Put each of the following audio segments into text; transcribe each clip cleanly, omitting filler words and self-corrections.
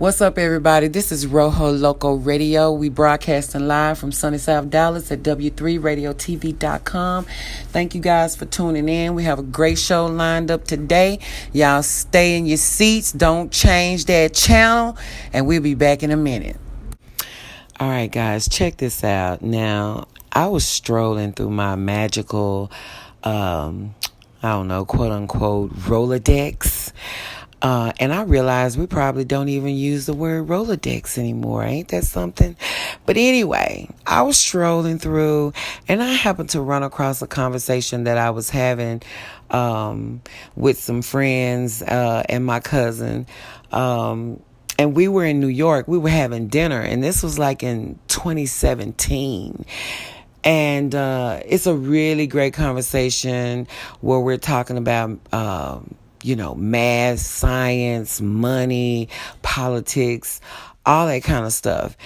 What's up, everybody? This is Rojo Loco Radio. We broadcasting live from sunny South Dallas at W3RadioTV.com. Thank you guys for tuning in. We have a great show lined up today. Y'all stay in your seats. Don't change that channel. And we'll be back in a minute. All right, guys, check this out. Now, I was strolling through my magical, quote unquote, Rolodex. And I realized we probably don't even use the word Rolodex anymore. Ain't that something? But anyway, I was strolling through and I happened to run across a conversation that I was having with some friends and my cousin. And we were in New York. We were having dinner, and this was like in 2017. And it's a really great conversation where we're talking about math, science, money, politics, all that kind of stuff.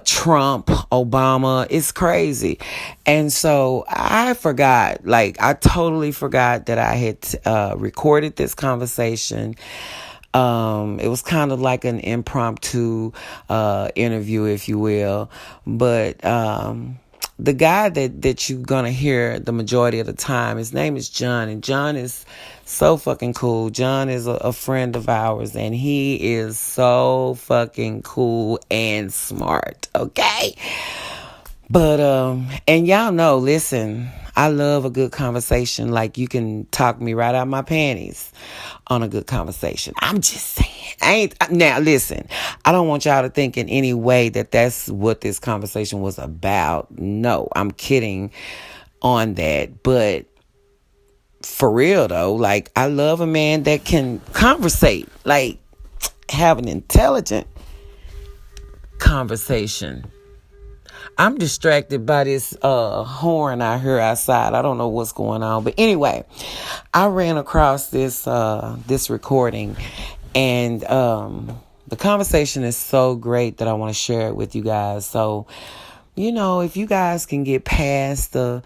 Trump, Obama, it's crazy. And so I totally forgot that I had recorded this conversation. It was kind of like an impromptu interview, if you will. But the guy that you're going to hear the majority of the time, his name is John, and John is so fucking cool. John is a friend of ours, and he is so fucking cool and smart, okay? But, and y'all know, listen, I love a good conversation. Like, you can talk me right out my panties on a good conversation. I'm just saying. Now, listen, I don't want y'all to think in any way that that's what this conversation was about. No, I'm kidding on that. But for real, though, like, I love a man that can conversate, like, have an intelligent conversation. I'm distracted by this horn I hear outside. I don't know what's going on. But anyway, I ran across this recording, and the conversation is so great that I want to share it with you guys. So, if you guys can get past the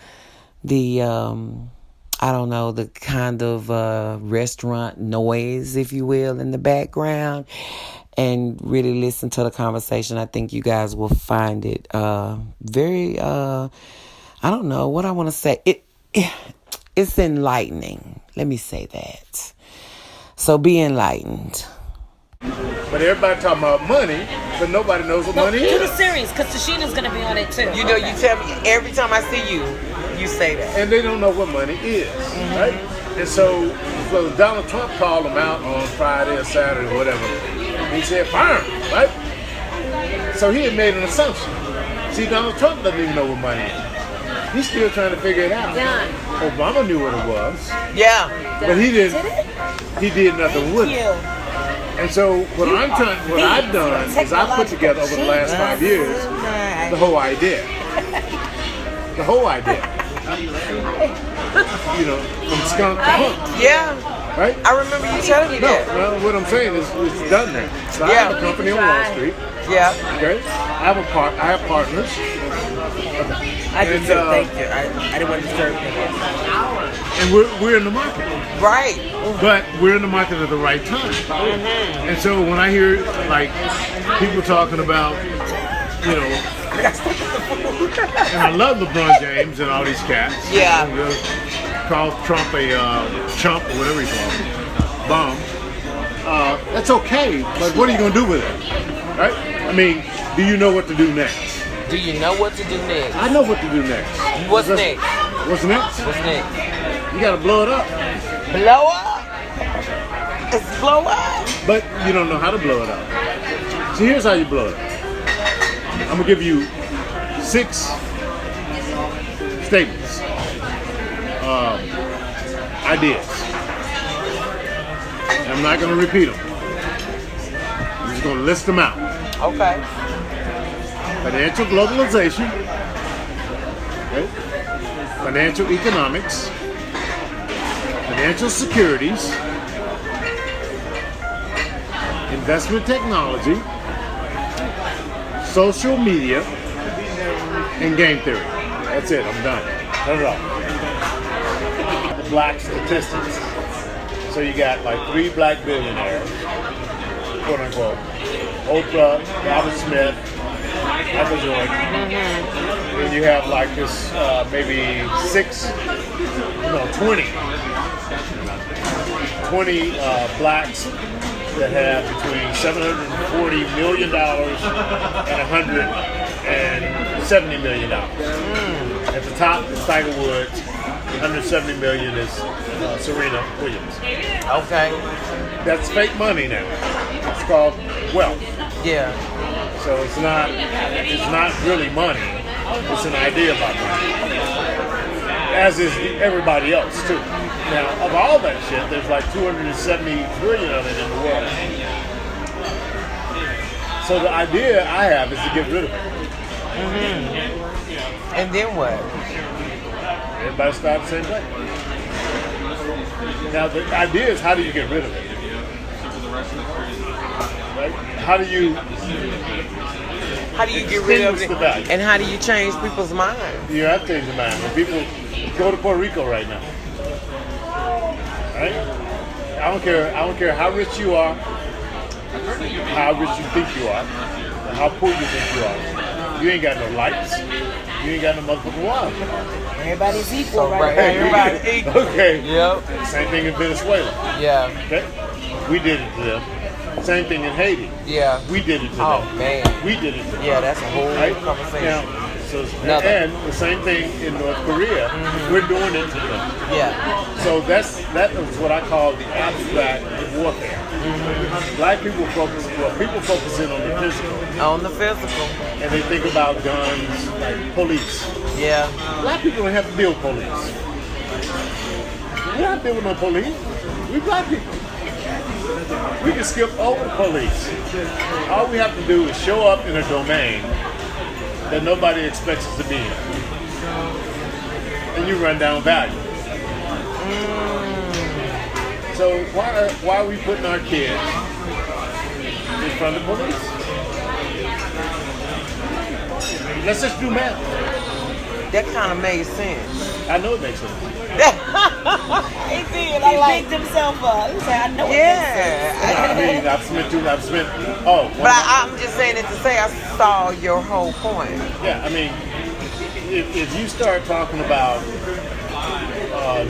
kind of restaurant noise, if you will, in the background, and really listen to the conversation, I think you guys will find it very, I don't know what I want to say. It's enlightening. Let me say that. So be enlightened. But everybody talking about money, but nobody knows what money is. Do the series, because Tashina's going to be on it too. You tell me every time I see you, you say that. And they don't know what money is, right? And so Donald Trump called them out on Friday or Saturday or whatever. He said, fire him, right? So he had made an assumption. See, Donald Trump doesn't even know what money is. He's still trying to figure it out. Done. Obama knew what it was. Yeah. But he didn't. He did nothing with it. And so what I've done is I've put together over the last 5 years the whole idea. The whole idea. From skunk to punk. Yeah. Right? I remember you telling me that. Well, what I'm saying is it's done now. So I have a company on Wall Street. Yeah. Okay. I have partners. I just said thank you. I didn't want to disturb you. And we're in the market. Right. But we're in the market at the right time. Mm-hmm. And so when I hear like people talking about, and I love LeBron James and all these cats. Yeah. Call Trump a chump or whatever you call him, bomb. That's okay, but what are you going to do with it? Right? I mean, do you know what to do next? Do you know what to do next? I know what to do next. What's next? What's next? What's next? You got to blow it up. Blow up? It's blow up? But you don't know how to blow it up. So here's how you blow it up. I'm going to give you 6 statements. Ideas. I'm not going to repeat them. I'm just going to list them out. Okay. Financial globalization, okay? Financial economics, financial securities, investment technology, social media, and game theory. That's it. I'm done. Turn it off. Black statistics. So you got like 3 black billionaires, quote unquote. Oprah, Robert Smith, Michael Jordan. Then you have like this, maybe 20 blacks that have between $740 million and $170 million. At the top is Tiger Woods. $170 million is Serena Williams. Okay. That's fake money now. It's called wealth. Yeah. So it's not really money. It's an idea about money. As is everybody else too. Now, of all that shit, there's like 270 trillion of it in the world. So the idea I have is to get rid of it. And then what? Everybody start the same way. Now the idea is, how do you get rid of it? Right? How do you get rid of it? the value? And how do you change people's minds? You have to change your mind. When people go to Puerto Rico right now, right? I don't care how rich you are, how rich you think you are, or how poor you think you are. You ain't got no lights. You ain't got no motherfucking water. Everybody's equal, right? Everybody's equal. Okay. Yep. Same thing in Venezuela. Yeah. Okay. We did it to them. Same thing in Haiti. Yeah. We did it to Oh, them. man. We did it to them. Yeah, that's a whole Right? conversation. Now, and the same thing in North Korea. We're doing it to them. Yeah. So that is what I call the abstract warfare. Black people focus in on the physical. On the physical. And they think about guns like police. Yeah. Black people don't have to deal with police. We're not dealing with no police. We black people. We can skip over the police. All we have to do is show up in a domain that nobody expects us to be in. And you run down value. So why are we putting our kids in front of police? Let's just do math. That kind of made sense. I know it makes sense. He did. He picked himself up. He said, I know it makes sense. I've spent. But I'm just saying it to say I saw your whole point. Yeah, I mean, if you start talking about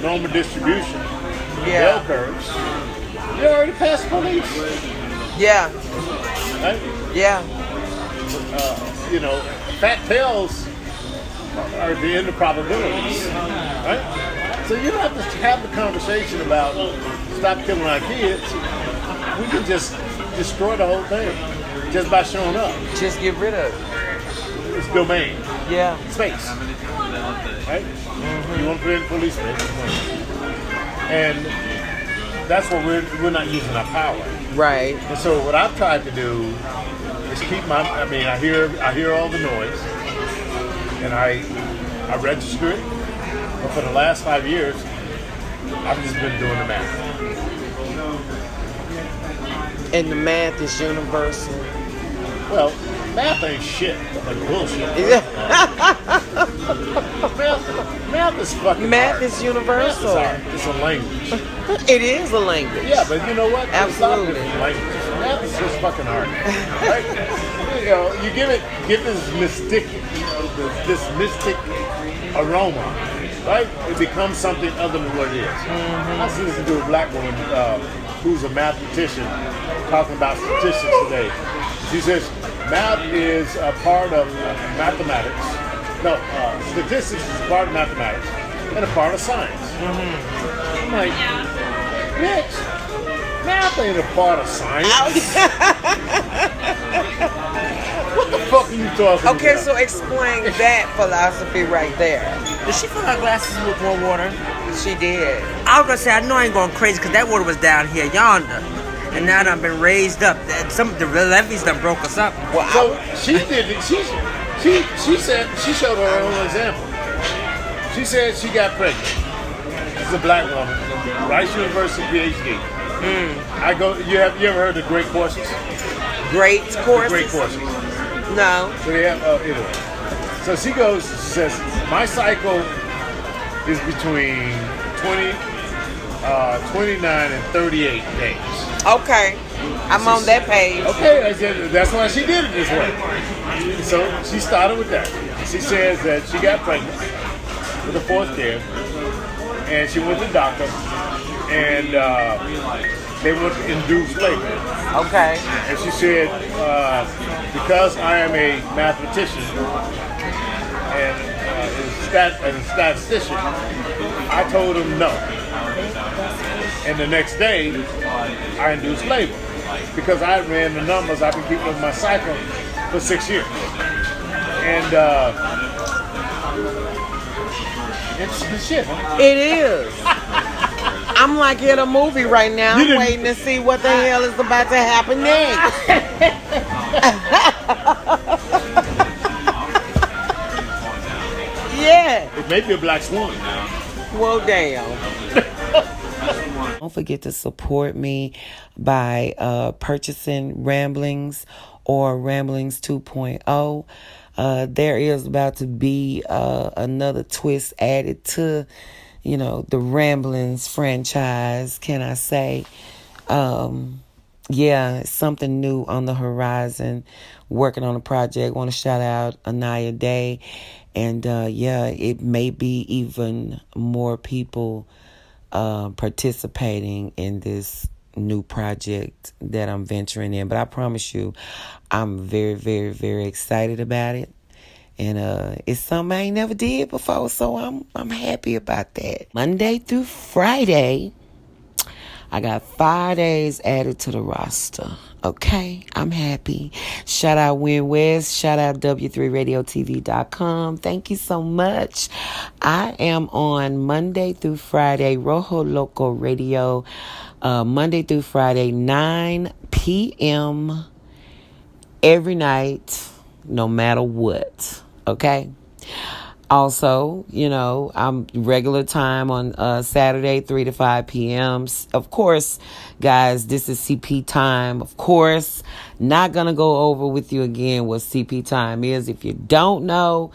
normal distribution, bell curves, you already passed police. Yeah. Right? Yeah. Fat tails are the end of probabilities. Right? So you don't have to have the conversation about stop killing our kids. We can just destroy the whole thing just by showing up. Just get rid of it. It's domain. Yeah. Space. Right? You want to put in police space. And that's what we're not using our power. Right. And so what I've tried to do is keep I hear all the noise and I register it. But for the last 5 years, I've just been doing the math. And the math is universal. Well, math ain't shit, like bullshit. math is fucking Math art. is universal. Math is art. It's a language. It is a language. Yeah, but you know what? Absolutely. It's not language. Math is just fucking art. Right? You give this mystic aroma, right? It becomes something other than what it is. I was listening to a black woman who's a mathematician talking about statistics today. She says math is a part of mathematics. No, statistics is a part of mathematics and a part of science. I'm like, bitch, math ain't a part of science. What the fuck are you talking about? Okay, so explain that philosophy right there. Did she fill her glasses with more water? She did. I was gonna say, I know I ain't going crazy because that water was down here yonder. And now done been raised up. The levees done broke us up. Well, So she did it. She said she showed her own example. She said she got pregnant. She's a black woman, Rice University PhD. You ever heard of great courses? great courses. Great courses. No. So they have anyway. So she says my cycle is between 29 and 38 days. Okay. I'm on that page. Okay, I said, that's why she did it this way. So she started with that. She says that she got pregnant with a fourth kid, and she went to the doctor, and they went to induced labor. Okay. And she said, because I am a mathematician and a statistician, I told him no. And the next day, I induced labor. Because I ran the numbers, I've been keeping up my cycle for 6 years. And it's the shit, huh? It is. I'm like in a movie right now. I'm waiting to see what the hell is about to happen next. Yeah. It may be a black swan. Well, damn. Don't forget to support me by purchasing Ramblings or Ramblings 2.0. There is about to be another twist added to, the Ramblings franchise, can I say. Yeah, something new on the horizon. Working on a project. Want to shout out Anaya Day. And it may be even more people participating in this new project that I'm venturing in. But I promise you, I'm very, very, very excited about it. And it's something I ain't never did before, so I'm happy about that. Monday through Friday, I got 5 days added to the roster. Okay, I'm happy. Shout out Win West. Shout out W3RadioTV.com. Thank you so much. I am on Monday through Friday, Rojo Loco Radio. Monday through Friday, 9 p.m. every night, no matter what. Okay? Also, I'm regular time on Saturday, 3 to 5 p.m. Of course, guys, this is CP time. Of course, not going to go over with you again what CP time is. If you don't know,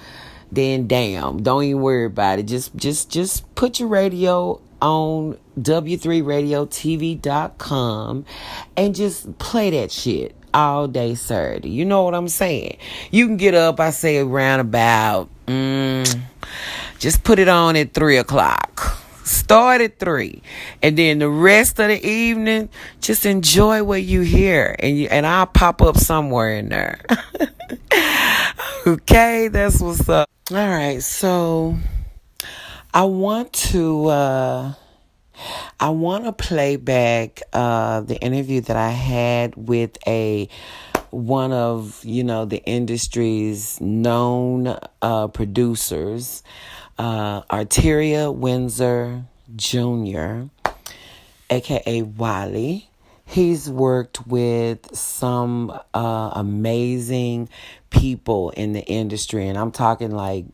then damn, don't even worry about it. Just put your radio on W3RadioTV.com and just play that shit all day Saturday. You know what I'm saying? You can get up, I say, around about, just put it on at 3 o'clock. Start at 3. And then the rest of the evening, just enjoy what you hear. And I'll pop up somewhere in there. Okay, that's what's up. All right, so I want to play back the interview that I had with one of the industry's known producers, Auteria Windsor Jr., aka Wally. He's worked with some amazing people in the industry, and I'm talking like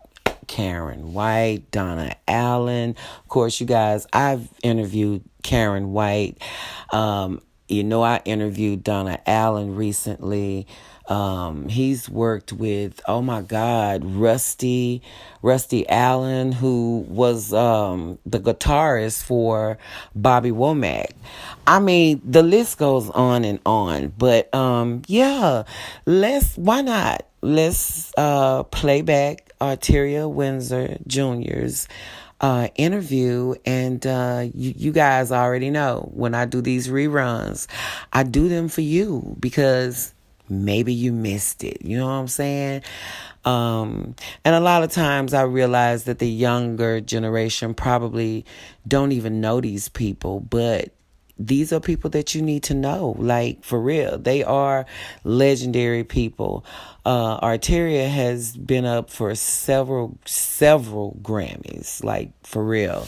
Karen White, Donna Allen. Of course, you guys, I've interviewed Karen White. I interviewed Donna Allen recently. He's worked with, oh my God, Rusty Allen, who was the guitarist for Bobby Womack. I mean, the list goes on and on. But why not? Let's play back Auteria Windsor Jr.'s interview, and you guys already know when I do these reruns, I do them for you because maybe you missed it. You know what I'm saying? And a lot of times I realize that the younger generation probably don't even know these people, but these are people that you need to know, like, for real. They are legendary people. Auteria has been up for several Grammys, like, for real.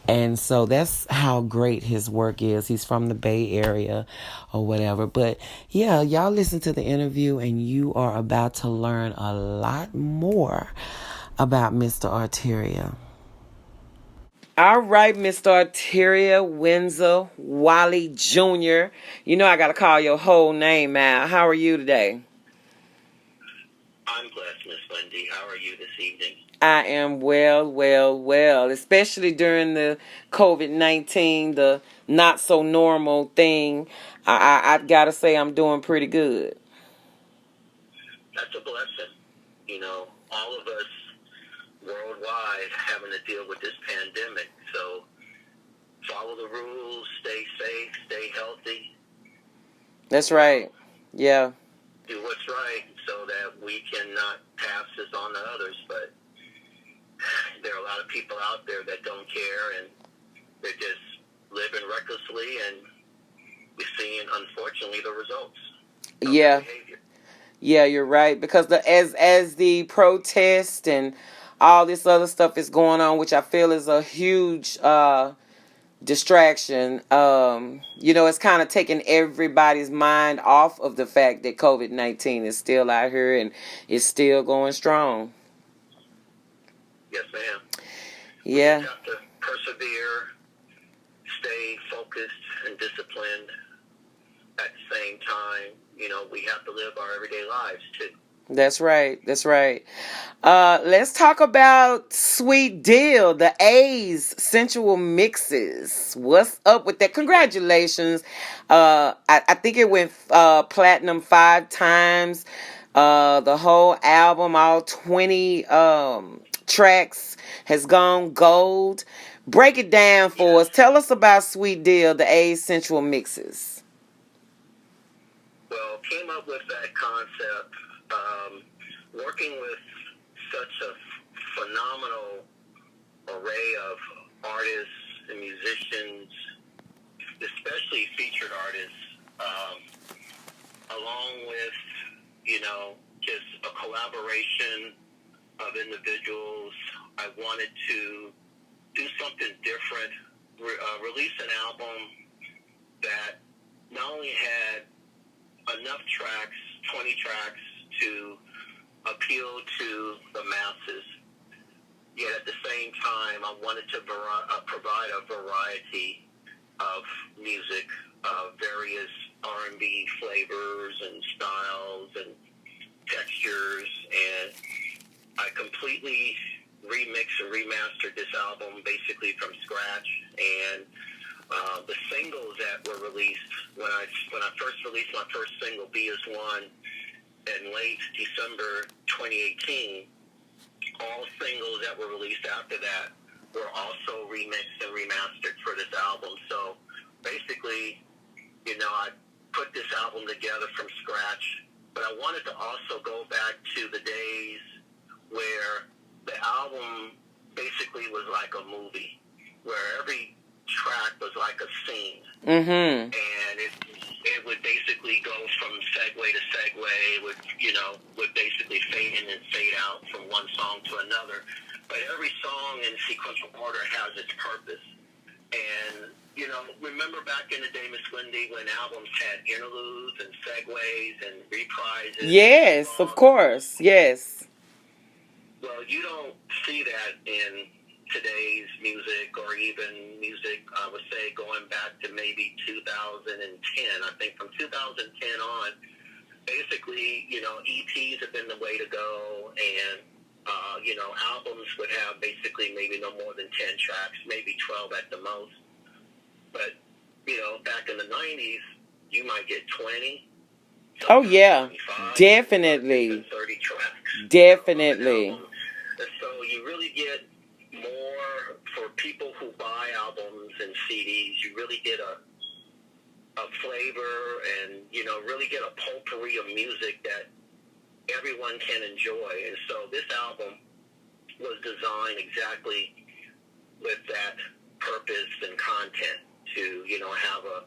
And so that's how great his work is. He's from the Bay Area or whatever. But yeah, y'all listen to the interview and you are about to learn a lot more about Mr. Auteria. All right, Mr. Auteria Windsor Wally Jr. You know I got to call your whole name out. How are you today? I'm I'm blessed, Miss Wendy. How are you this evening? I am well, especially during the COVID-19, the not so normal thing. I've got to say I'm doing pretty good. That's a blessing. You know, all of us worldwide having to deal with this pandemic. So follow the rules, stay safe, stay healthy. That's right. Yeah. Do what's right so that we cannot pass this on to others. But there are a lot of people out there that don't care, and they're just living recklessly, and we're seeing, unfortunately, the results of Yeah. their behavior. Yeah, you're right. Because as the protest and all this other stuff is going on, which I feel is a huge distraction, it's kind of taking everybody's mind off of the fact that COVID-19 is still out here and is still going strong. Yes, ma'am. Yeah. We have to persevere, stay focused and disciplined. At the same time, we have to live our everyday lives too. That's right. Let's talk about Sweet Deal, the A's Sensual mixes. What's up with that? Congratulations. I think it went platinum 5 times. The whole album, all 20 tracks, has gone gold. Break it down for us. Tell us about Sweet Deal, the A's Sensual mixes. Well, came up with that concept working with such a phenomenal array of artists and musicians, especially featured artists, along with, just a collaboration of individuals. I wanted to do something different, release an album that not only had enough tracks, 20 tracks, to appeal to the masses, yet at the same time I wanted to provide a variety of music, various R&B flavors and styles and textures, and I completely remixed and remastered this album basically from scratch. And the singles that were released when I first released my first single, "B is One," in late December 2018, all singles that were released after that were also remixed and remastered for this album. So basically, I put this album together from scratch, but I wanted to also go back to the days where the album basically was like a movie, where every track was like a scene. Mm-hmm. And it would basically go from segue to segue, would basically fade in and fade out from one song to another. But every song in sequential order has its purpose. And, remember back in the day, Miss Wendy, when albums had interludes and segues and reprises? Yes, of course. Yes. Well, you don't see that in today's music, or even music, I would say, going back to maybe 2010. I think from 2010 on, basically, EPs have been the way to go, and, albums would have basically maybe no more than 10 tracks, maybe 12 at the most. But, back in the 90s, you might get 20. Oh, yeah. 25, Definitely. 30 tracks. Definitely. And so you really get more, for people who buy albums and CDs, you really get a flavor and, really get a potpourri of music that everyone can enjoy. And so this album was designed exactly with that purpose and content to, have a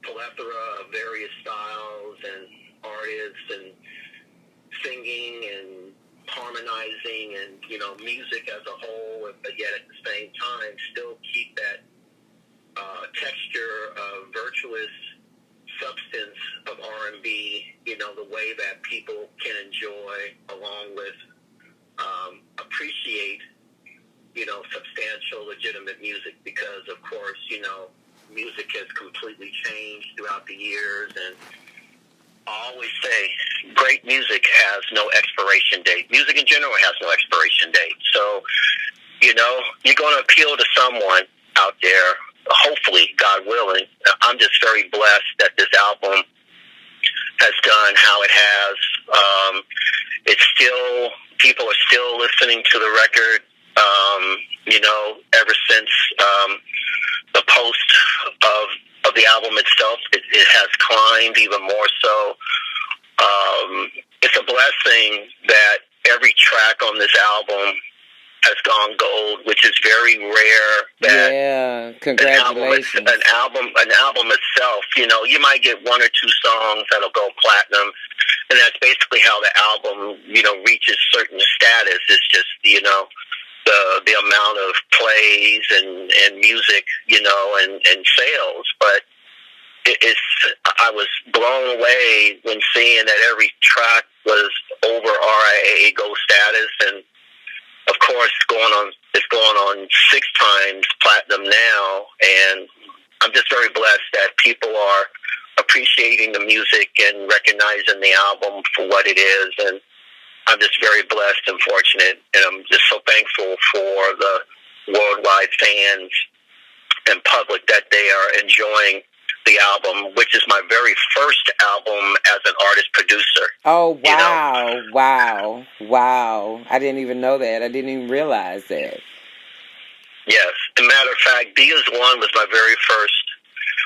plethora of various styles and artists and singing and harmonizing and, music as a whole, but yet at the same time still keep that texture of virtuous substance of R&B, the way that people can enjoy, along with appreciate, substantial, legitimate music, because, of course, music has completely changed throughout the years, and I always say great music has no expiration date. Music in general has no expiration date. So, you know, you're going to appeal to someone out there, hopefully, God willing. I'm just very blessed that this album has done how it has. It's still, people are still listening to the record, you know, ever since the post of the album itself. It has climbed even more so. It's a blessing that every track on this album has gone gold, which is very rare. That yeah, congratulations. An album itself, you know, you might get one or two songs that'll go platinum, and that's basically how the album, you know, reaches certain status. It's just, you know, the amount of plays and music, you know, and sales. But I was blown away when seeing that every track was over RIAA Gold status, and of course, it's going on 6 times platinum now, and I'm just very blessed that people are appreciating the music and recognizing the album for what it is, and I'm just very blessed and fortunate, and I'm just so thankful for the worldwide fans and public that they are enjoying the album, which is my very first album as an artist-producer. Oh, wow, you know? wow. I didn't even know that. I didn't even realize that. Yes. As a matter of fact, Dia's One was my very first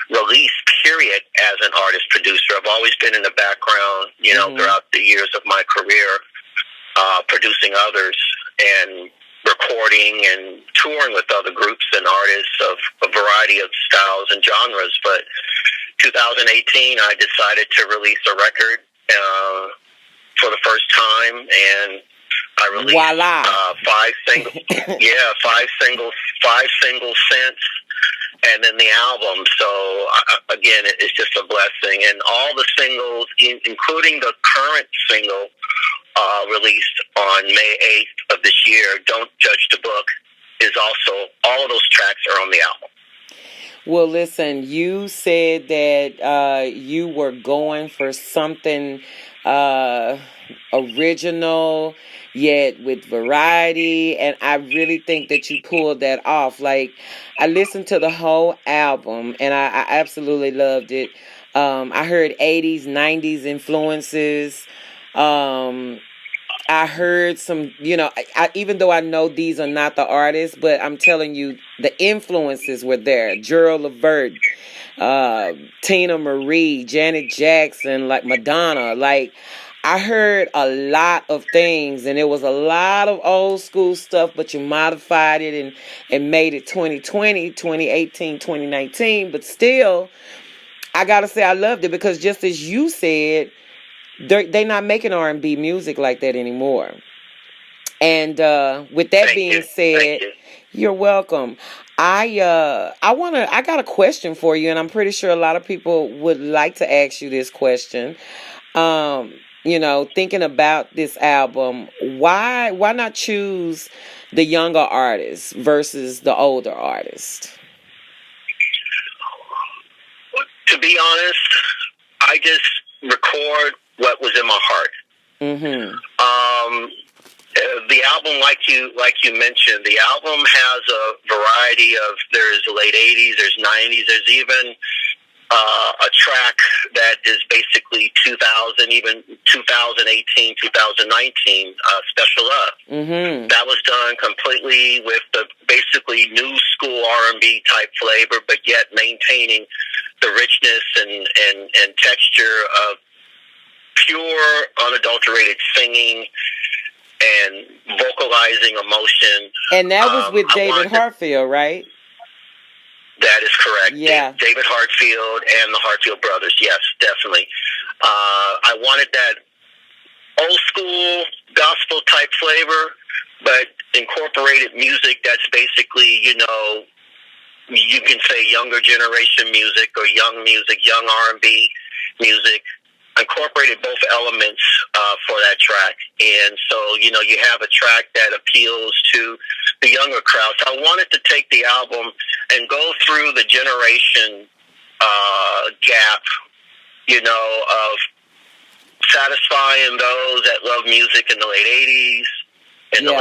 release, period, as an artist-producer. I've always been in the background, you know, throughout the years of my career, producing others and recording and touring with other groups and artists of a variety of styles and genres. But 2018, I decided to release a record for the first time, and I released voila. 5 singles. five singles since, and then the album. So again, it's just a blessing, and all the singles, including the current single, released on May 8th of this year, Don't Judge the Book, is also, all of those tracks are on the album. Well, listen, you said that you were going for something original, yet with variety, and I really think that you pulled that off. Like, I listened to the whole album, and I absolutely loved it. I heard 80s, 90s influences. I heard some, you know, even though I know these are not the artists, but I'm telling you, the influences were there. Gerald Levert, Tina Marie, Janet Jackson, like Madonna. Like, I heard a lot of things, and it was a lot of old school stuff, but you modified it and made it 2020, 2018, 2019. But still, I got to say I loved it, because just as you said, they're not making R&B music like that anymore. And with that being said, you're welcome. I got a question for you, and I'm pretty sure a lot of people would like to ask you this question. You know, thinking about this album, why not choose the younger artists versus the older artists? To be honest, I just record what was in my heart. The album, like you mentioned, the album has a variety of, there's late 80s, there's 90s, there's even a track that is basically 2000, even 2018, 2019, Special Love. That was done completely with the basically new school R&B type flavor, but yet maintaining the richness and texture of pure, unadulterated singing and vocalizing emotion. And that was with David Hartfield, right? That is correct. Yeah. David Hartfield and the Hartfield brothers. Yes, definitely. I wanted that old school gospel type flavor, but incorporated music that's basically, you know, you can say younger generation music or young music, young R&B music. Incorporated both elements for that track. And so, you know, you have a track that appeals to the younger crowd. So I wanted to take the album and go through the generation gap, you know, of satisfying those that love music in the late 80s, in the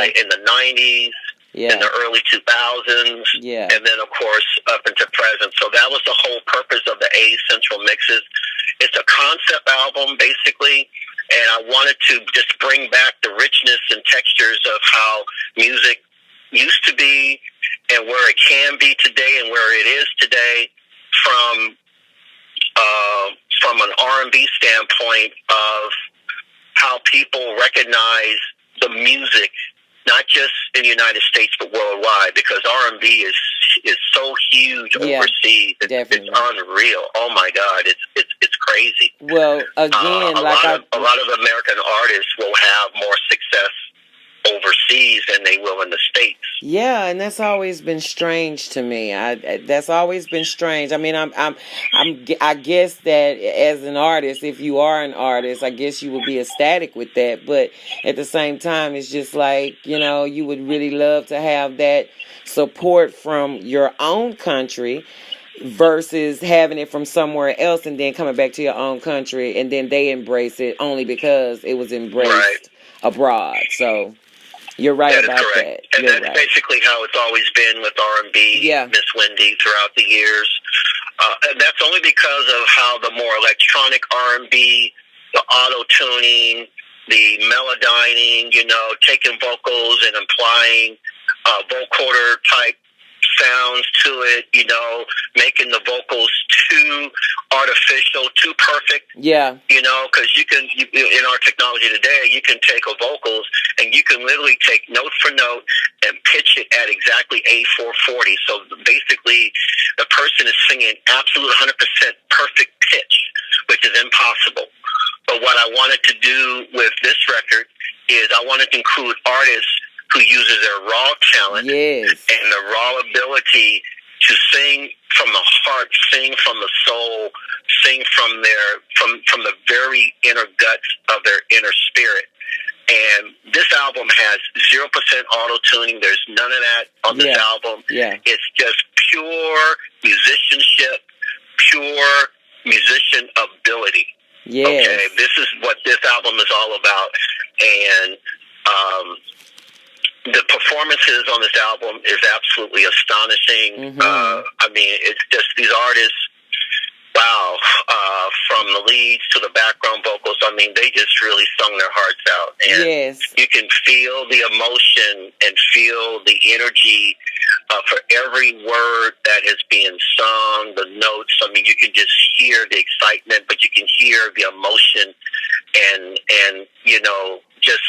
90s, in the early 2000s, and then, of course, up into present. So that was the whole purpose of the A Central Mixes. It's a concept album, basically, and I wanted to just bring back the richness and textures of how music used to be and where it can be today and where it is today from an R&B standpoint of how people recognize the music, not just in the United States but worldwide, because R&B is so huge overseas. It's unreal. Oh my God, it's crazy. Well, again, a lot of American artists will have more success overseas than they will in the States. Yeah, and that's always been strange to me. That's always been strange. I mean, I guess that as an artist, if you are an artist, I guess you would be ecstatic with that. But at the same time, it's just like, you know, you would really love to have that support from your own country versus having it from somewhere else and then coming back to your own country and then they embrace it only because it was embraced abroad. So you're right about that. And that's basically how it's always been with R&B, Miss Wendy, throughout the years. And that's only because of how the more electronic R&B, the auto-tuning, the melodyning, you know, taking vocals and applying vocoder type sounds to it, you know, making the vocals too artificial, too perfect. Yeah. You know, because in our technology today, you can take a vocals and you can literally take note for note and pitch it at exactly A440. So basically, the person is singing absolute 100% perfect pitch, which is impossible. But what I wanted to do with this record is I wanted to include artists who uses their raw talent and the raw ability to sing from the heart, sing from the soul, sing from the very inner guts of their inner spirit. And this album has 0% auto-tuning. There's none of that on this album. Yeah. It's just pure musicianship, pure musician ability. Yes. Okay, this is what this album is all about. And the performances on this album is absolutely astonishing. I mean, it's just these artists, wow, from the leads to the background vocals, I mean, they just really sung their hearts out. And you can feel the emotion and feel the energy for every word that is being sung, the notes. I mean, you can just hear the excitement, but you can hear the emotion and you know, just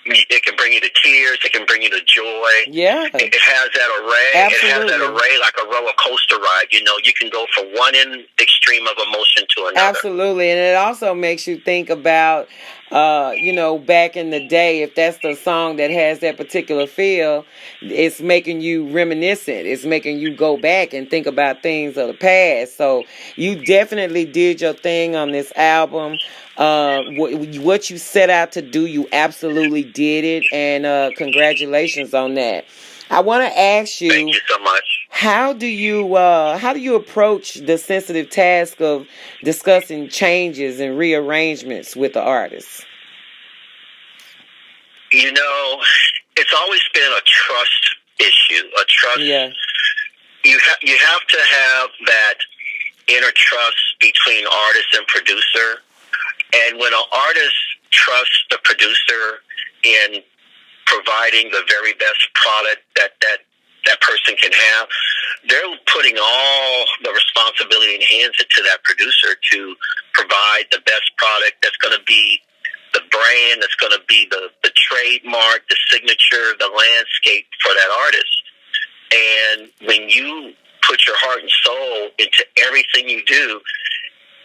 it can bring you to tears. It can bring you to joy. Yeah. It has that array. Absolutely. It has that array like a roller coaster ride. You know, you can go from one extreme of emotion to another. Absolutely. And it also makes you think about, you know, back in the day, if that's the song that has that particular feel, it's making you reminiscent. It's making you go back and think about things of the past. So you definitely did your thing on this album. What you set out to do, you absolutely did it, and congratulations on that. I want to ask you, thank you so much. How do you approach the sensitive task of discussing changes and rearrangements with the artists? You know, it's always been a trust issue. A trust. Yeah. You have to have that inner trust between artist and producer. And when an artist trusts the producer in providing the very best product that person can have, they're putting all the responsibility and hands it to that producer to provide the best product that's going to be the brand, that's going to be the trademark, the signature, the landscape for that artist. And when you put your heart and soul into everything you do,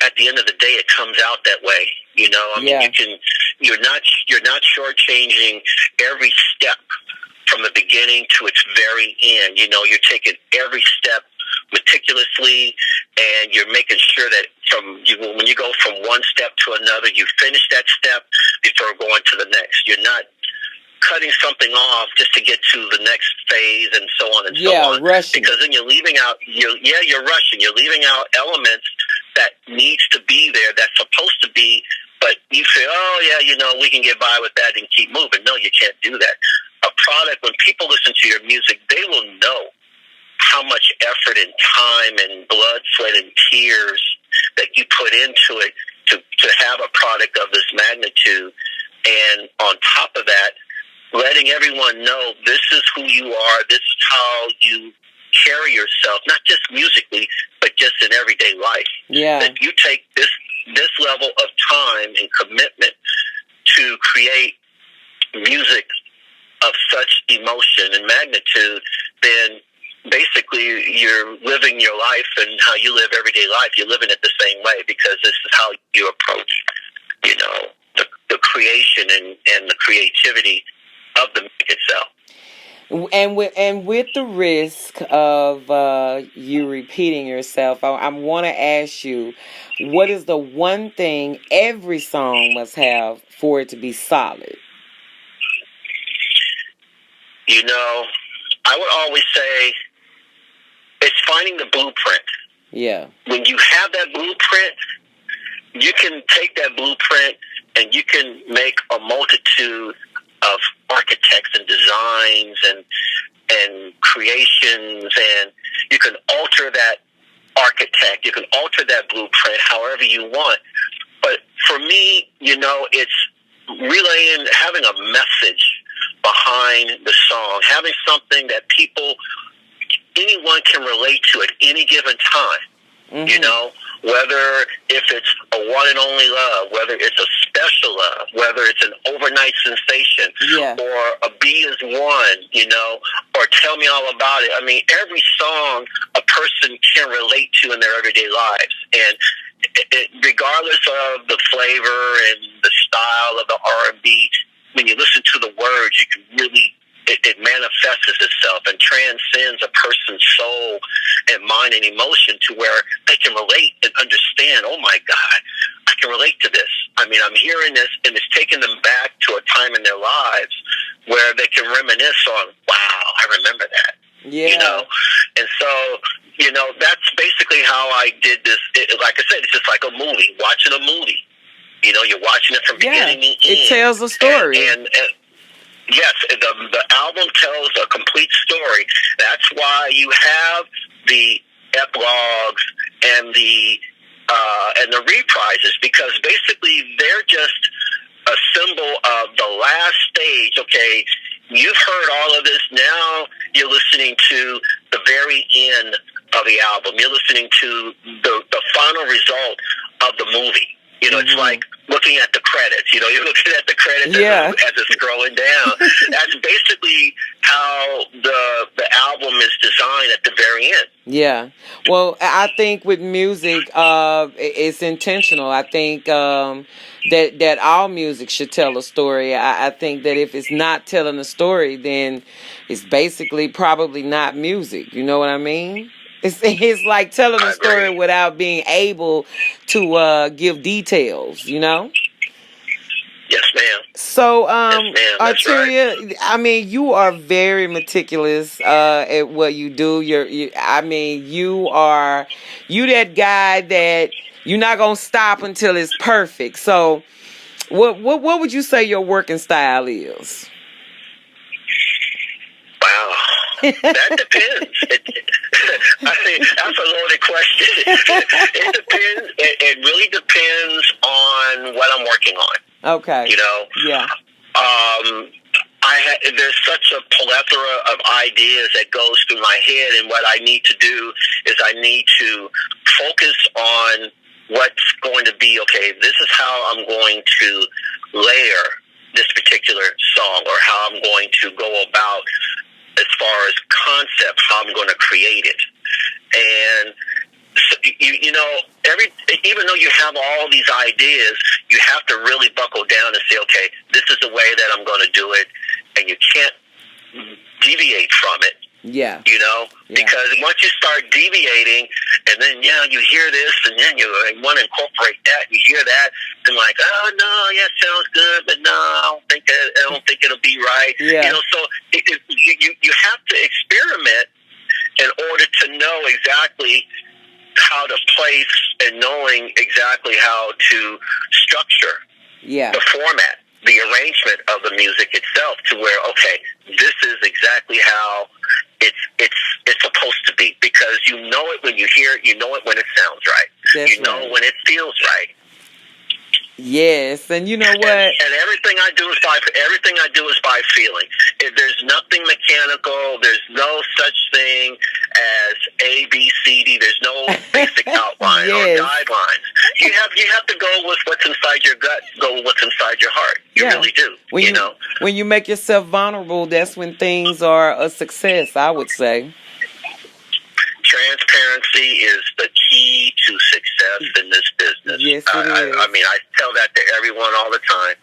at the end of the day, it comes out that way. You know, I mean, you're not shortchanging every step from the beginning to its very end. You know, you're taking every step meticulously, and you're making sure that when you go from one step to another, you finish that step before going to the next. You're not cutting something off just to get to the next phase and so on and so on. Rushing. Because then you're leaving out, you're rushing. You're leaving out elements that needs to be there, that's supposed to be but you feel, oh yeah, we can get by with that and keep moving. No, you can't do that. A product, when people listen to your music, they will know how much effort and time and blood, sweat, and tears that you put into it to have a product of this magnitude. And on top of that, letting everyone know this is who you are, this is how you carry yourself, not just musically, but just in everyday life. Yeah. That you take this level of time and commitment to create music of such emotion and magnitude, then basically you're living your life, and how you live everyday life, you're living it the same way, because this is how you approach, the creation and the creativity of the music itself. And with the risk of you repeating yourself, I want to ask you, what is the one thing every song must have for it to be solid? I would always say it's finding the blueprint. Yeah. When you have that blueprint, you can take that blueprint and you can make a multitude of architects and designs and creations, and you can alter that architect, you can alter that blueprint however you want. But for me, it's relaying, having a message behind the song, having something that anyone can relate to at any given time. Mm-hmm. Whether if it's a one and only love, whether it's a special love, whether it's an overnight sensation, or a B is one, or tell me all about it. I mean, every song a person can relate to in their everyday lives. And regardless of the flavor and the style of the R&B, when you listen to the words, you can really, it manifests itself and transcends a person's soul and mind and emotion to where they can relate and understand, oh my God, I can relate to this. I mean, I'm hearing this, and it's taking them back to a time in their lives where they can reminisce on, wow, I remember that. Yeah. And so, that's basically how I did this. Like I said, it's just like a movie, watching a movie. You're watching it from beginning to end. It tells a story. And yes, the album tells a complete story. That's why you have the epilogues and the reprises, because basically they're just a symbol of the last stage. Okay, you've heard all of this. Now you're listening to the very end of the album. You're listening to the final result of the movie. It's like looking at the credits. You're looking at the credits as it's scrolling down. That's basically how the album is designed at the very end. Yeah. Well, I think with music, it's intentional. I think that all music should tell a story. I think that if it's not telling a story, then it's basically probably not music. You know what I mean? It's like telling a story without being able to give details, Yes, ma'am. So, yes, ma'am. Auteria, Right. I mean, you are very meticulous at what you do. You that guy that you're not gonna stop until it's perfect. So, what would you say your working style is? Wow. That depends. I think that's a loaded question. It depends. It really depends on what I'm working on. Okay. Yeah. There's such a plethora of ideas that goes through my head, and what I need to do is I need to focus on what's going to be, okay, this is how I'm going to layer this particular song, or how I'm going to go about as far as concept, how I'm going to create it. And so, even though you have all these ideas, you have to really buckle down and say, okay, this is the way that I'm going to do it, and you can't deviate from it. Yeah. Because once you start deviating, and then you hear this, and then you want to incorporate that, you hear that, and like, oh no, yeah, sounds good, but no, I don't think it'll be right. Yeah. So you have to experiment in order to know exactly how to place and knowing exactly how to structure the format, the arrangement of the music itself, to where, okay, this is exactly how it's supposed to be, because you know it when you hear it, you know it when it sounds right, That's you know right. when it feels right. Yes, and you know what? And everything I do is by feeling. There's nothing mechanical. There's no such thing as A, B, C, D. There's no basic outline or guidelines. You have to go with what's inside your gut. Go with what's inside your heart. You really do. When you make yourself vulnerable, that's when things are a success, I would say. Transparency is the key to success in this business. Yes, it is. I mean, I tell that to everyone all the time.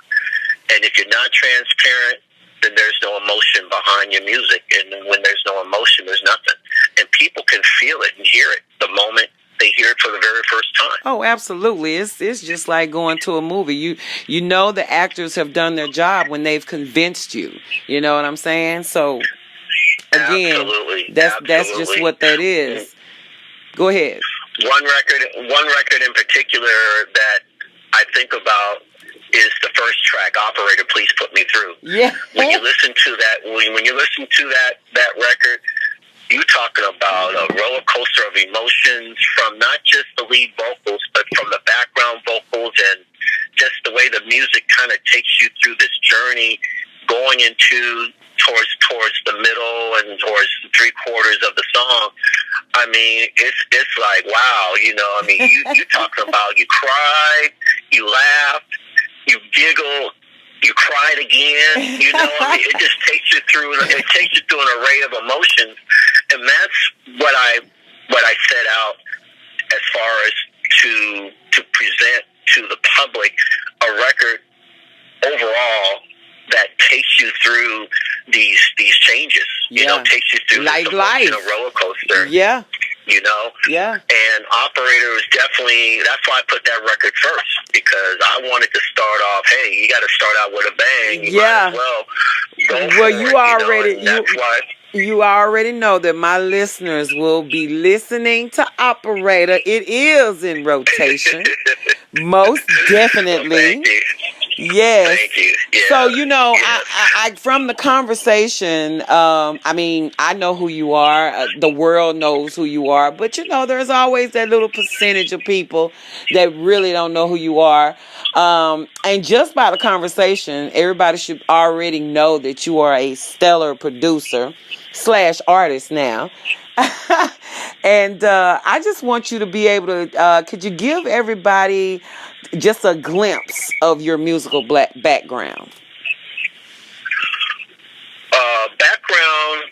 And if you're not transparent, then there's no emotion behind your music. And when there's no emotion, there's nothing. And people can feel it and hear it the moment they hear it for the very first time. Oh, absolutely. It's just like going to a movie. You know the actors have done their job when they've convinced you. You know what I'm saying? So again, that's just what that is. Go ahead. One record in particular that I think about is the first track, "Operator, Please Put Me Through." Yeah. When you listen to that, that record, you talking about a roller coaster of emotions, from not just the lead vocals, but from the background vocals, and just the way the music kind of takes you through this journey, going into towards the middle and towards 3/4 of the song. I mean, it's like, wow, you know. I mean, you talking about, you cried, you laughed, you giggled, you cried again. You know, I mean, it just takes you through. It takes you through an array of emotions, and that's what I set out as far as to present to the public, a record overall that takes you through these changes. You know, takes you through like this life, roller coaster. Yeah. You know? Yeah. And Operator is definitely, that's why I put that record first, because I wanted to start off, hey, you got to start out with a bang. You might as well go for you it, already, you know? That's why. You already know that my listeners will be listening to Operator. It is in rotation. Most definitely. Thank you. Yes. Thank you. Yeah. So, you know, yes. I from the conversation, I mean, I know who you are. The world knows who you are. But, you know, there's always that little percentage of people that really don't know who you are. And just by the conversation, everybody should already know that you are a stellar producer / artist now. And I just want you to be able to, could you give everybody just a glimpse of your musical background?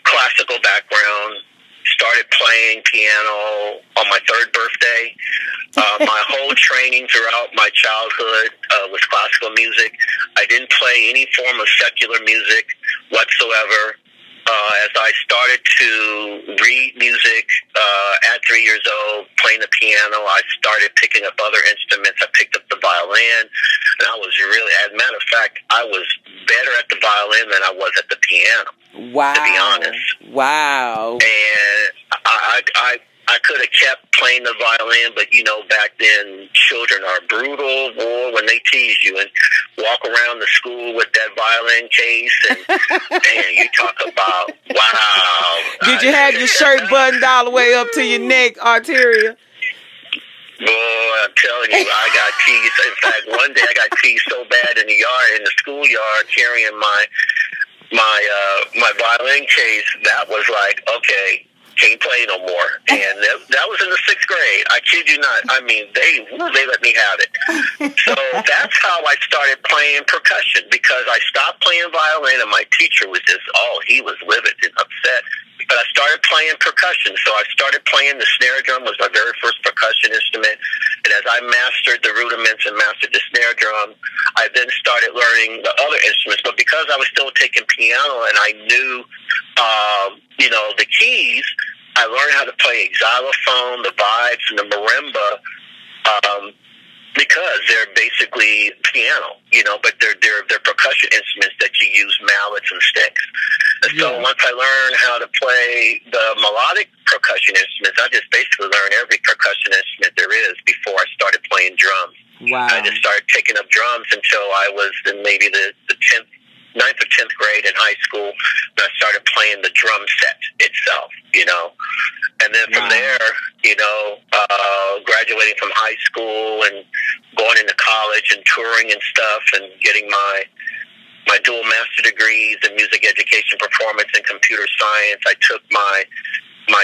Classical background. Started playing piano on my 3rd birthday. My whole training throughout my childhood was classical music. I didn't play any form of secular music whatsoever. As I started to read music at 3 years old, playing the piano, I started picking up other instruments. I picked up the violin, and I was really, as a matter of fact, I was better at the violin than I was at the piano. Wow. To be honest. Wow. And I could have kept playing the violin, but, you know, back then, children are brutal, boy, when they tease you and walk around the school with that violin case. And, man, you talk about, wow. Did you have your shirt buttoned all the way up to your neck, Auteria? Boy, I'm telling you, I got teased. In fact, one day I got teased so bad in the schoolyard, carrying my violin case. That was like, okay, can't play no more. And that was in the 6th grade. I kid you not. I mean, they let me have it. So that's how I started playing percussion, because I stopped playing violin, and my teacher was just, he was livid and upset. But I started playing percussion. So I started playing the snare drum, was my very first percussion instrument. And as I mastered the rudiments and mastered the snare drum, I then started learning the other instruments. But because I was still taking piano and I knew, you know, the keys, I learned how to play xylophone, the vibes, and the marimba, because they're basically piano, you know, but they're percussion percussion instruments that you use mallets and sticks. And so once I learned how to play the melodic percussion instruments, I just basically learned every percussion instrument there is before I started playing drums. Wow. I just started picking up drums until I was in maybe the 9th or 10th grade in high school, and I started playing the drum set itself, And then from there, graduating from high school and going into college and touring and stuff and getting my dual master degrees in music education, performance, and computer science. I took my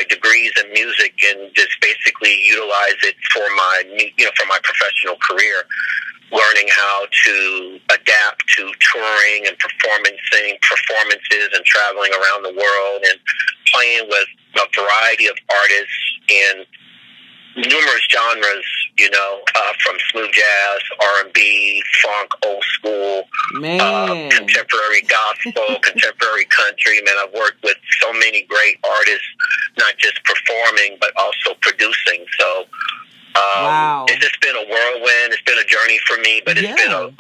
degrees in music and just basically utilize it for my professional career, learning how to adapt to touring and performances and traveling around the world and playing with a variety of artists in numerous genres, from smooth jazz, R&B, funk, old school, contemporary gospel, contemporary country. Man, I've worked with so many great artists, not just performing, but also producing. So it's just been a whirlwind. It's been a journey for me, but it's been a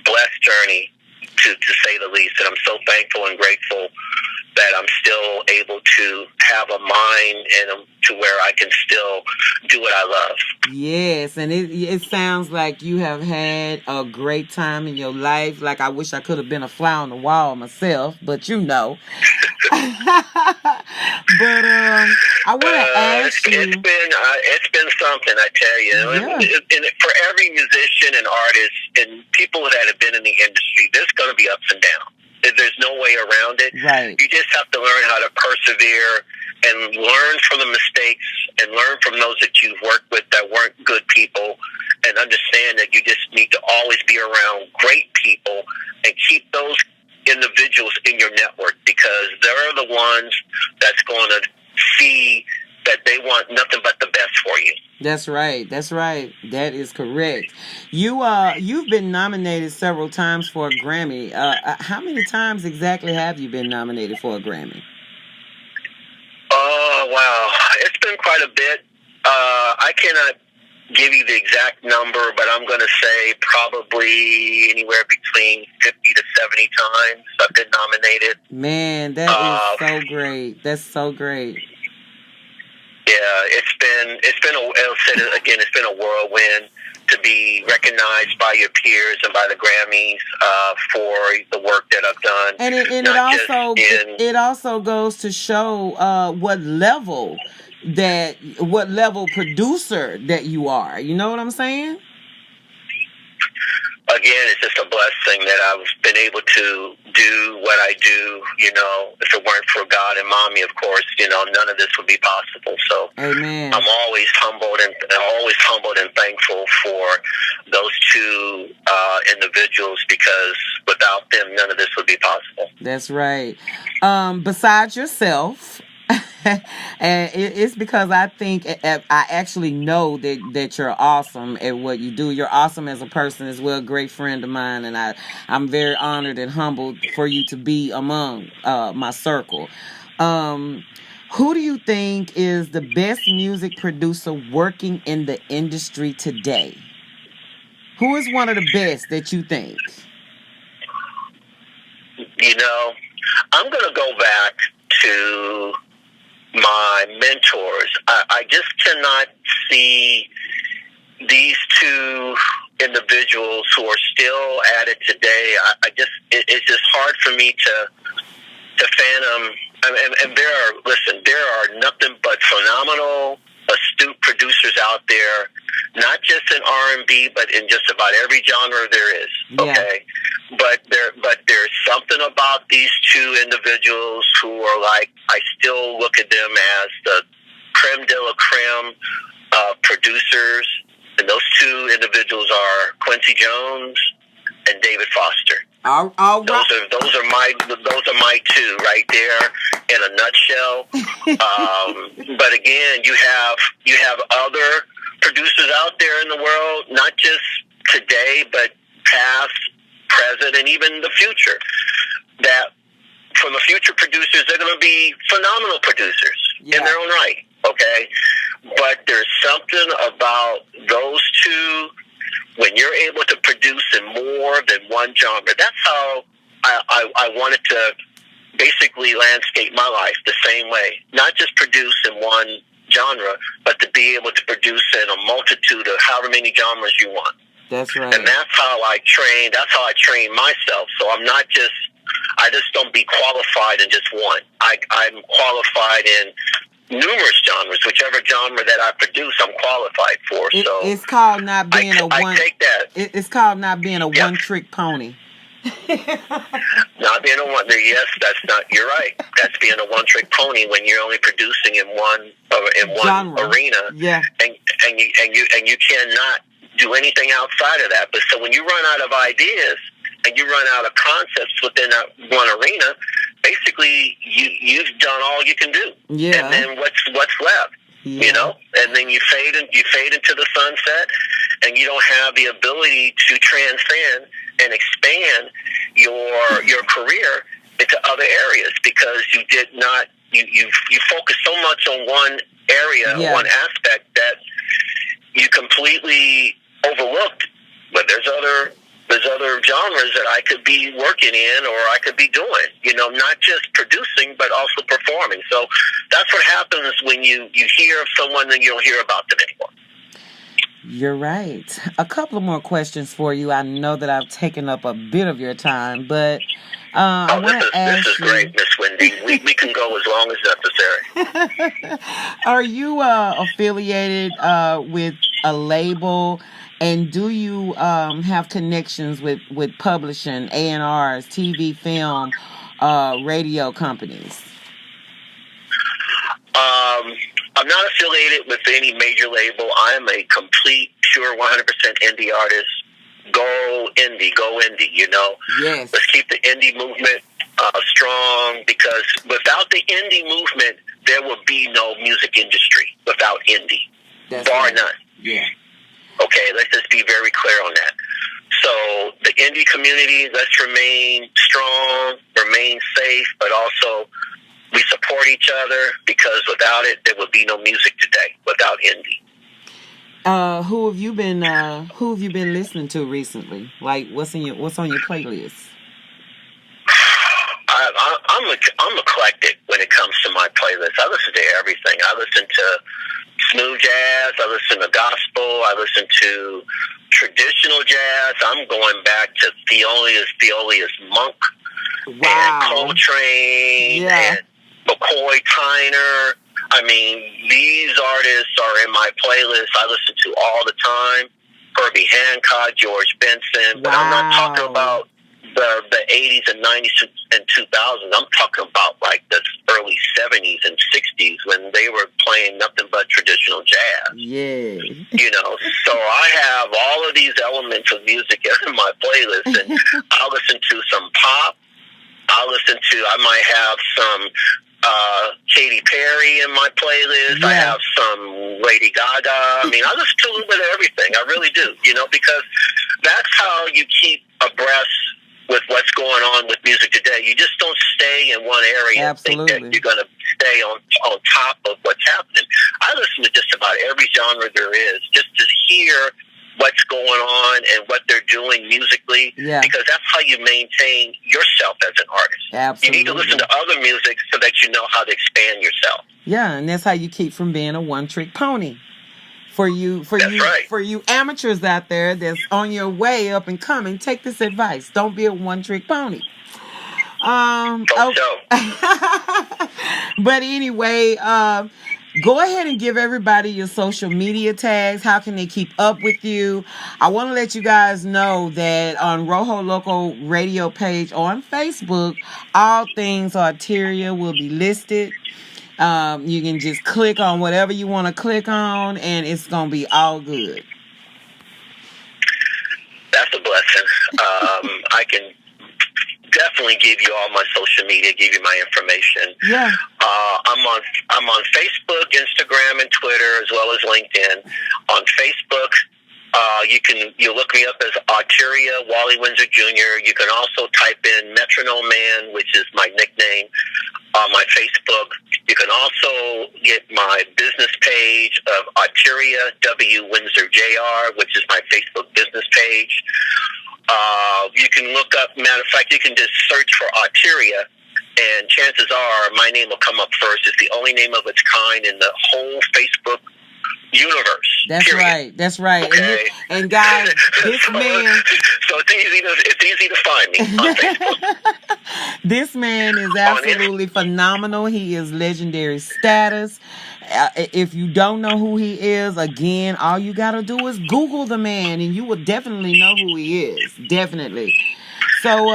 blessed journey, to say the least. And I'm so thankful and grateful that I'm still able to have a mind and to where I can still do what I love. Yes, and it sounds like you have had a great time in your life. Like, I wish I could have been a fly on the wall myself, but But I want to ask you. It's been something, I tell you. And for every musician and artist and people that have been in the industry, there's going to be ups and downs. There's no way around it. Right. You just have to learn how to persevere and learn from the mistakes and learn from those that you've worked with that weren't good people, and understand that you just need to always be around great people and keep those individuals in your network, because they're the ones that's going to see that they want nothing but the best for you. That's right. That is correct. You've been nominated several times for a Grammy. How many times exactly have you been nominated for a Grammy? Oh, wow. It's been quite a bit. I cannot give you the exact number, but I'm going to say probably anywhere between 50 to 70 times I've been nominated. Man, that is so great. That's so great. Yeah, it's been a whirlwind to be recognized by your peers and by the Grammys for the work that I've done. And it also goes to show what level producer that you are. You know what I'm saying? Again, it's just a blessing that I've been able to do what I do. If it weren't for God and Mommy, of course, none of this would be possible. So Amen. I'm always humbled and thankful for those two individuals, because without them, none of this would be possible. That's right. Besides yourself, and it's because I think I actually know that you're awesome at what you do. You're awesome as a person as well, a great friend of mine, and I'm very honored and humbled for you to be among my circle. Who do you think is the best music producer working in the industry today? Who is one of the best that you think? I'm going to go back to my mentors. I just cannot see these two individuals who are still at it today. It's just hard for me to fathom. And there are nothing but phenomenal, astute producers out there, not just in R&B, but in just about every genre there is. Okay, but there's something about these two individuals who are like, I still look at them as the creme de la creme producers, and those two individuals are Quincy Jones and David Foster. All right. Those are my two right there in a nutshell. But again, you have other producers out there in the world, not just today, but past, present, and even the future. That from the future producers, they're going to be phenomenal producers in their own right. Okay, but there's something about those two when you're able to produce in more than one genre, that's how I wanted to basically landscape my life the same way. Not just produce in one genre, but to be able to produce in a multitude of however many genres you want. That's right. And that's how I train. That's how I train myself. So I just don't be qualified in just one. I'm qualified in numerous genres. Whichever genre that I produce, I'm qualified for. So it's called not being I take that. It's called not being a one-trick pony. Not being a one. Yes, that's not. You're right. That's being a one-trick pony when you're only producing in one genre. Arena. Yeah. And you cannot do anything outside of that. But so when you run out of ideas and you run out of concepts within that one arena, basically you've done all you can do. Yeah. And then what's left? Yeah. You know, and then you fade into the sunset, and you don't have the ability to transcend and expand your career into other areas because you did not you focus so much on one area, one aspect that you completely overlooked. But there's other genres that I could be working in or I could be doing, you know, not just producing, but also performing. So that's what happens when you hear of someone and you don't hear about them anymore. You're right. A couple more questions for you. I know that I've taken up a bit of your time, but I want to ask this is great, Miss Wendy. We can go as long as necessary. Are you affiliated with a label? And do you have connections with publishing, A&Rs, TV, film, radio companies? I'm not affiliated with any major label. I am a complete, pure, 100% indie artist. Go indie, you know. Yes. Let's keep the indie movement strong, because without the indie movement, there will be no music industry without indie. That's bar right. none. Yeah. Okay, let's just be very clear on that. So the indie community, let's remain strong, remain safe, but also we support each other, because without it, there would be no music today without indie. Who have you been listening to recently? Like, what's on your playlist? I'm eclectic when it comes to my playlist. I listen to everything. I listen to smooth jazz. I listen to gospel. I listen to traditional jazz. I'm going back to Theolius Monk, and Coltrane, and McCoy Tyner. I mean, these artists are in my playlist. I listen to all the time. Herbie Hancock, George Benson. But I'm not talking about the 80s and 90s and 2000s. I'm talking about like the early 70s and 60s when they were playing nothing but traditional jazz. Yeah. You know, so I have all of these elements of music in my playlist, and I'll listen to some pop. I might have some Katy Perry in my playlist. I have some Lady Gaga. I mean, I listen to a little bit of everything. I really do, you know, because that's how you keep abreast with what's going on with music today. You just don't stay in one area and think that you're going to stay on top of what's happening. I listen to just about every genre there is, just to hear what's going on and what they're doing musically, because that's how you maintain yourself as an artist. Absolutely. You need to listen to other music so that you know how to expand yourself. Yeah, and that's how you keep from being a one-trick pony. For you amateurs out there that's on your way up and coming, take this advice. Don't be a one-trick pony. But anyway, go ahead and give everybody your social media tags. How can they keep up with you? I want to let you guys know that on Rojo Loco radio page on Facebook, all things Auteria will be listed. You can just click on whatever you want to click on, and it's going to be all good. That's a blessing. I can definitely give you all my social media, give you my information. Yeah. I'm on Facebook, Instagram, and Twitter, as well as LinkedIn. On Facebook, you look me up as Auteria Wally Windsor Jr. You can also type in Metronome Man, which is my nickname, on my Facebook. You can also get my business page of Auteria W. Windsor Jr., which is my Facebook business page. You can look up, matter of fact, you can just search for Auteria, and chances are my name will come up first. It's the only name of its kind in the whole Facebook universe. That's right. That's right. Okay. And guys, this man. So it's easy to find me on Facebook. This man is absolutely phenomenal. He is legendary status. If you don't know who he is, again, all you got to do is Google the man and you will definitely know who he is. Definitely. So,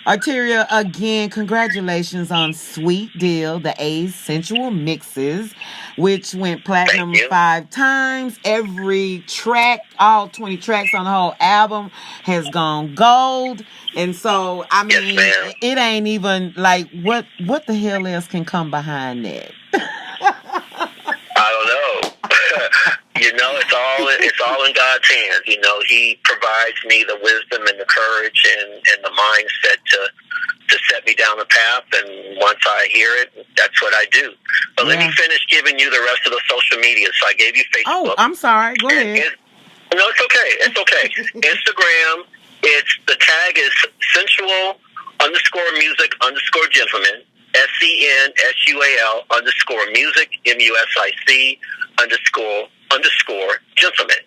Auteria, again, congratulations on Sweet Deal, the A's Sensual Mixes, which went platinum 5 times. Every track, all 20 tracks on the whole album, has gone gold. And so, I mean, it ain't even like, what the hell else can come behind that? I don't know. It's all in God's hands. He provides me the wisdom and the courage and the mindset to set me down the path. And once I hear it, that's what I do. But let me finish giving you the rest of the social media. So I gave you Facebook. Oh, I'm sorry. Go ahead. No, it's okay. It's okay. Instagram. The tag is sensual _music_gentleman. SENSUAL_music MUSIC_gentleman.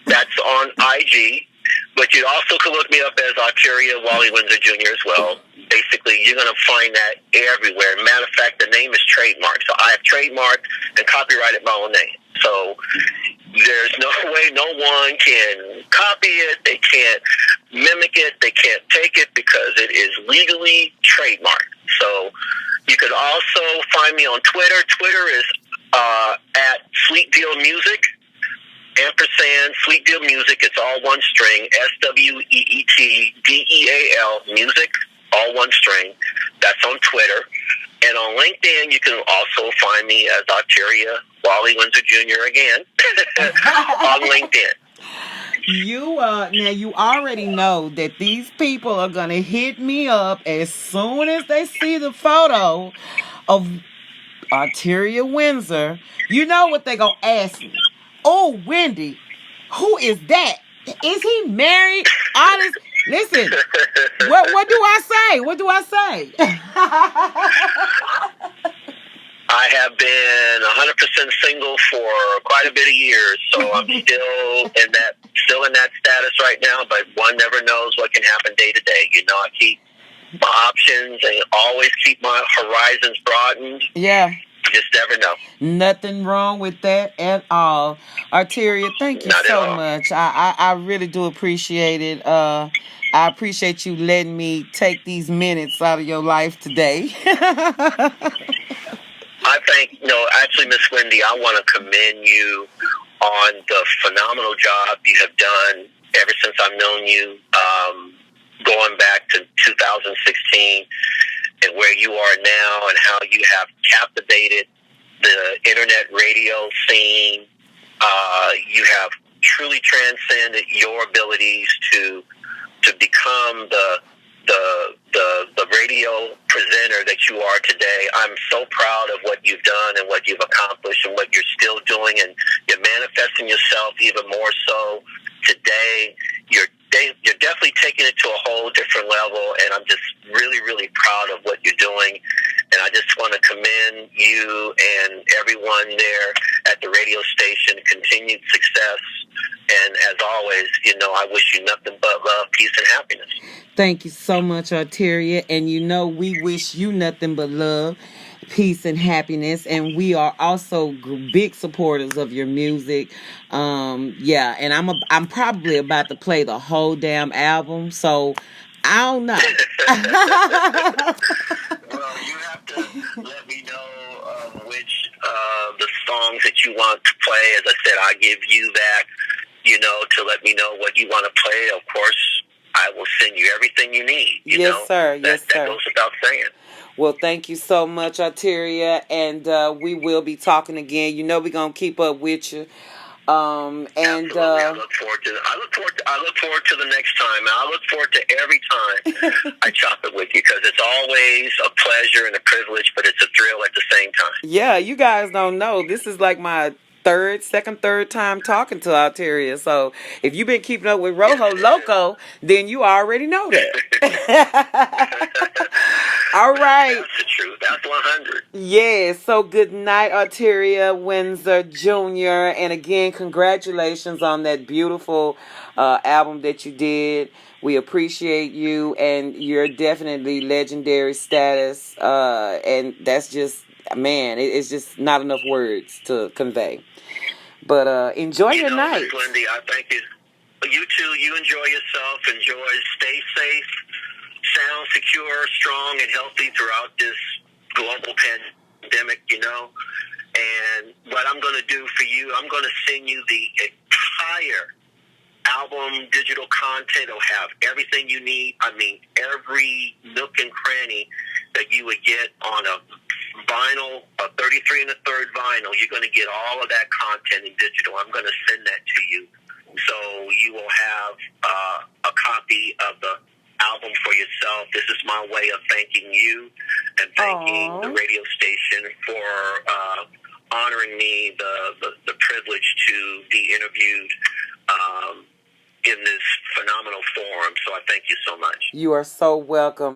That's on IG. But you also can look me up as Auteria Wally Windsor Jr. as well. Basically, you're going to find that everywhere. Matter of fact, the name is trademarked. So I have trademarked and copyrighted my own name. So there's no way no one can copy it. They can't mimic it. They can't take it because it is legally trademarked. So you can also find me on Twitter. Twitter is at Sweet Deal Music. & Sweet Deal Music. It's all one string. SWEETDEAL Music. All one string. That's on Twitter. And on LinkedIn, you can also find me as Auteria Wally Windsor Jr. again on LinkedIn. Now you already know that these people are gonna hit me up as soon as they see the photo of Auteria Windsor. You know what they gonna ask me? Oh, Wendy, who is that? Is he married? Honest? Listen, what do I say? What do I say? I have been 100% single for quite a bit of years, so I'm still in that status right now. But one never knows what can happen day to day. I keep my options and always keep my horizons broadened. Yeah. You just never know. Nothing wrong with that at all. Auteria, thank you so much. I really do appreciate it. I appreciate you letting me take these minutes out of your life today. I think, actually, Miss Wendy, I want to commend you on the phenomenal job you have done ever since I've known you, going back to 2016 and where you are now and how you have captivated the internet radio scene. You have truly transcended your abilities to become the radio presenter that you are today. I'm so proud of what you've done and what you've accomplished and what you're still doing, and you're manifesting yourself even more so today. You're definitely taking it to a whole different level, and I'm just really, really proud of what you're doing. And I just want to commend you and everyone there at the radio station. Continued success. And as always, I wish you nothing but love, peace, and happiness. Thank you so much, Auteria. And we wish you nothing but love, peace, and happiness. And we are also big supporters of your music. And I'm probably about to play the whole damn album. So I don't know. Well, you have to let me know which the songs that you want to play. As I said, I give you that, to let me know what you want to play. Of course, I will send you everything you need. Yes, sir. That goes without saying. Well, thank you so much, Auteria, and we will be talking again. We're going to keep up with you Absolutely. I look forward to the next time. I look forward to every time I chop it with you, because it's always a pleasure and a privilege, but it's a thrill at the same time. Yeah, you guys don't know. This is like my third time talking to Auteria. So if you've been keeping up with Rojo Loco, then you already know that. All right. That's the truth. That's 100. Yeah, so good night, Auteria Windsor Jr. And again, congratulations on that beautiful album that you did. We appreciate you, and you're definitely legendary status. And that's just, man, it's just not enough words to convey. But enjoy your night. Miss Wendy, I thank you. You too. You enjoy yourself. Stay safe, sound secure, strong, and healthy throughout this global pandemic, And what I'm going to do for you, I'm going to send you the entire album, digital content. It'll have everything you need. I mean, every nook and cranny that you would get on a vinyl, a 33 1/3 vinyl. You're going to get all of that content in digital. I'm going to send that to you. So you will have a copy of the album for yourself. This is my way of thanking you and thanking the radio station for honoring me the privilege to be interviewed in this phenomenal forum. So I thank you so much. You are so welcome.